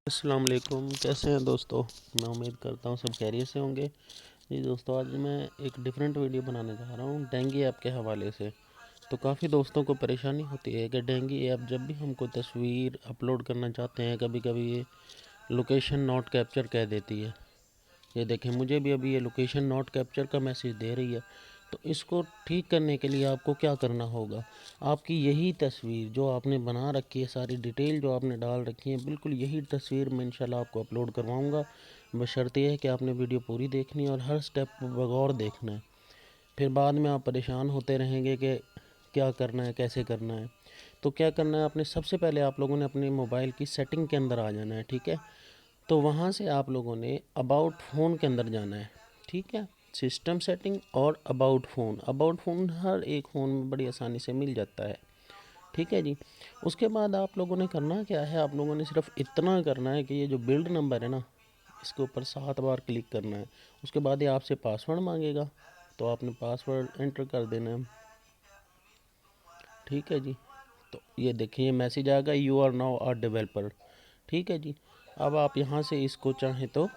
अस्सलाम वालेकुम, कैसे हैं दोस्तों। मैं उम्मीद करता हूँ सब खैरियत से होंगे। जी दोस्तों, आज मैं एक डिफरेंट वीडियो बनाने जा रहा हूँ डेंगी ऐप के हवाले से। तो काफ़ी दोस्तों को परेशानी होती है कि डेंगी ऐप जब भी हम कोई तस्वीर अपलोड करना चाहते हैं, कभी कभी ये लोकेशन नॉट कैप्चर कह देती है। ये देखें, मुझे भी अभी ये लोकेशन नॉट कैप्चर का मैसेज दे रही है। तो इसको ठीक करने के लिए आपको क्या करना होगा, आपकी यही तस्वीर जो आपने बना रखी है, सारी डिटेल जो आपने डाल रखी है, बिल्कुल यही तस्वीर मैं इंशाल्लाह आपको अपलोड करवाऊंगा। बशर्ते है कि आपने वीडियो पूरी देखनी है और हर स्टेप बगौर देखना है। फिर बाद में आप परेशान होते रहेंगे कि क्या करना है, कैसे करना है। तो क्या करना है, आपने सबसे पहले आप लोगों ने अपने मोबाइल की सेटिंग के अंदर आ जाना है, ठीक है। तो वहाँ से आप लोगों ने अबाउट फ़ोन के अंदर जाना है, ठीक है। सिस्टम सेटिंग और अबाउट फ़ोन हर एक फ़ोन में बड़ी आसानी से मिल जाता है, ठीक है जी। उसके बाद आप लोगों ने करना क्या है, आप लोगों ने सिर्फ इतना करना है कि ये जो बिल्ड नंबर है ना, इसके ऊपर 7 बार क्लिक करना है। उसके बाद ये आपसे पासवर्ड मांगेगा, तो आपने पासवर्ड एंटर कर देना है, ठीक है जी। तो ये देखिए मैसेज आएगा, you are now a developer, ठीक है जी। अब आप यहाँ से इसको चाहें तो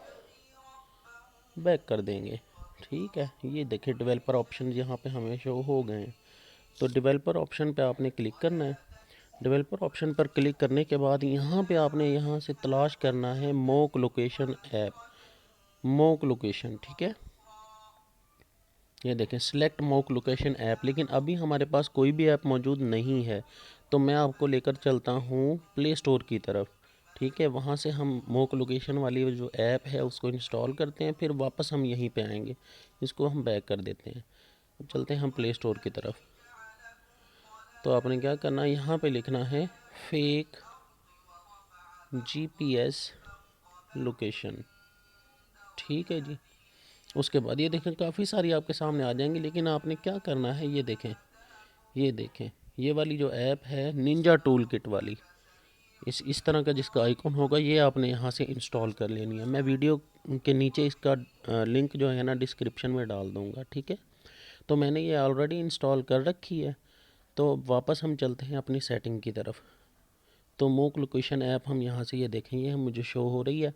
बैक कर देंगे, ठीक है। ये देखिए डेवलपर ऑप्शन यहाँ पे हमें शो हो गए हैं। तो डेवलपर ऑप्शन पे आपने क्लिक करना है। डेवलपर ऑप्शन पर क्लिक करने के बाद यहाँ पे आपने यहाँ से तलाश करना है mock location app, mock location, ठीक है। ये देखें सिलेक्ट मोक लोकेशन ऐप, लेकिन अभी हमारे पास कोई भी ऐप मौजूद नहीं है। तो मैं आपको लेकर चलता हूँ प्ले स्टोर की तरफ, ठीक है। वहाँ से हम मोक लोकेशन वाली जो ऐप है उसको इंस्टॉल करते हैं, फिर वापस हम यहीं पे आएंगे। इसको हम बैक कर देते हैं। अब चलते हैं हम प्ले स्टोर की तरफ। तो आपने क्या करना है, यहाँ पे लिखना है फेक जीपीएस लोकेशन, ठीक है जी। उसके बाद ये देखें काफ़ी सारी आपके सामने आ जाएंगी, लेकिन आपने क्या करना है, ये देखें, ये देखें, ये वाली जो ऐप है निंजा टूल किट वाली, इस तरह का जिसका आइकॉन होगा, ये आपने यहाँ से इंस्टॉल कर लेनी है। मैं वीडियो के नीचे इसका लिंक जो है ना डिस्क्रिप्शन में डाल दूँगा, ठीक है। तो मैंने ये ऑलरेडी इंस्टॉल कर रखी है। तो वापस हम चलते हैं अपनी सेटिंग की तरफ। तो मोक लोकेशन ऐप हम यहाँ से ये देखेंगे, हम मुझे शो हो रही है।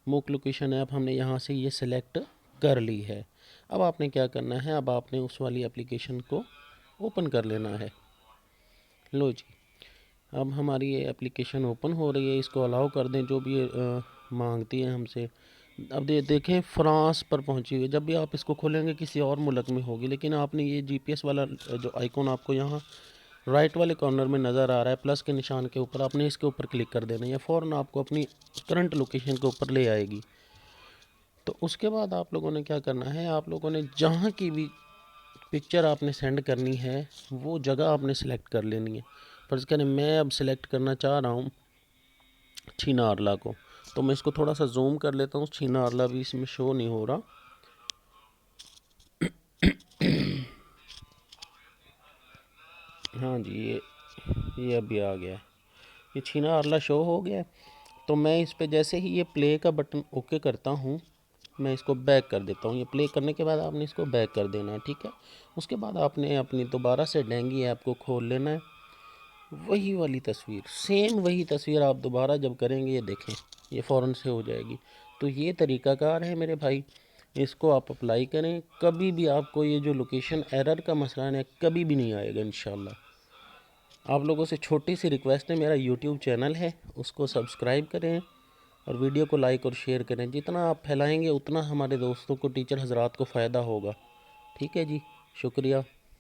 मोक लोकेशन ऐप हमने यहाँ से ये सिलेक्ट कर ली है। अब आपने क्या करना है, अब आपने उस वाली एप्लीकेशन को ओपन कर लेना है। लो जी, अब हमारी ये एप्लीकेशन ओपन हो रही है। इसको अलाउ कर दें, जो भी मांगती है हमसे। अब देखें फ्रांस पर पहुंची हुई है। जब भी आप इसको खोलेंगे किसी और मुल्क में होगी, लेकिन आपने ये जीपीएस वाला जो आइकॉन आपको यहाँ राइट वाले कॉर्नर में नज़र आ रहा है प्लस के निशान के ऊपर, आपने इसके ऊपर क्लिक कर देना है। या फ़ौरन आपको अपनी करंट लोकेशन के ऊपर ले आएगी। तो उसके बाद आप लोगों ने क्या करना है, आप लोगों ने जहाँ की भी पिक्चर आपने सेंड करनी है वो जगह आपने सेलेक्ट कर लेनी है। फर्ज़ करें मैं अब सेलेक्ट करना चाह रहा हूँ छिनारला को, तो मैं इसको थोड़ा सा जूम कर लेता हूँ। छिनारला भी इसमें शो नहीं हो रहा। हाँ जी, ये अभी आ गया है, ये छिनारला शो हो गया है। तो मैं इस पे जैसे ही ये प्ले का बटन ओके करता हूँ, मैं इसको बैक कर देता हूँ। ये प्ले करने के बाद आपने इसको बैक कर देना है, ठीक है। उसके बाद आपने अपनी दोबारा से डेंगी ऐप को खोल लेना है। वही वाली तस्वीर, सेम वही तस्वीर आप दोबारा जब करेंगे, ये देखें ये फ़ौरन से हो जाएगी। तो ये तरीक़ाकार है मेरे भाई, इसको आप अप्लाई करें। कभी भी आपको ये जो लोकेशन एरर का मसला है कभी भी नहीं आएगा इंशाल्लाह। आप लोगों से छोटी सी रिक्वेस्ट है, मेरा यूट्यूब चैनल है उसको सब्सक्राइब करें और वीडियो को लाइक और शेयर करें। जितना आप फैलाएंगे उतना हमारे दोस्तों को, टीचर हजरात को फ़ायदा होगा, ठीक है जी। शुक्रिया।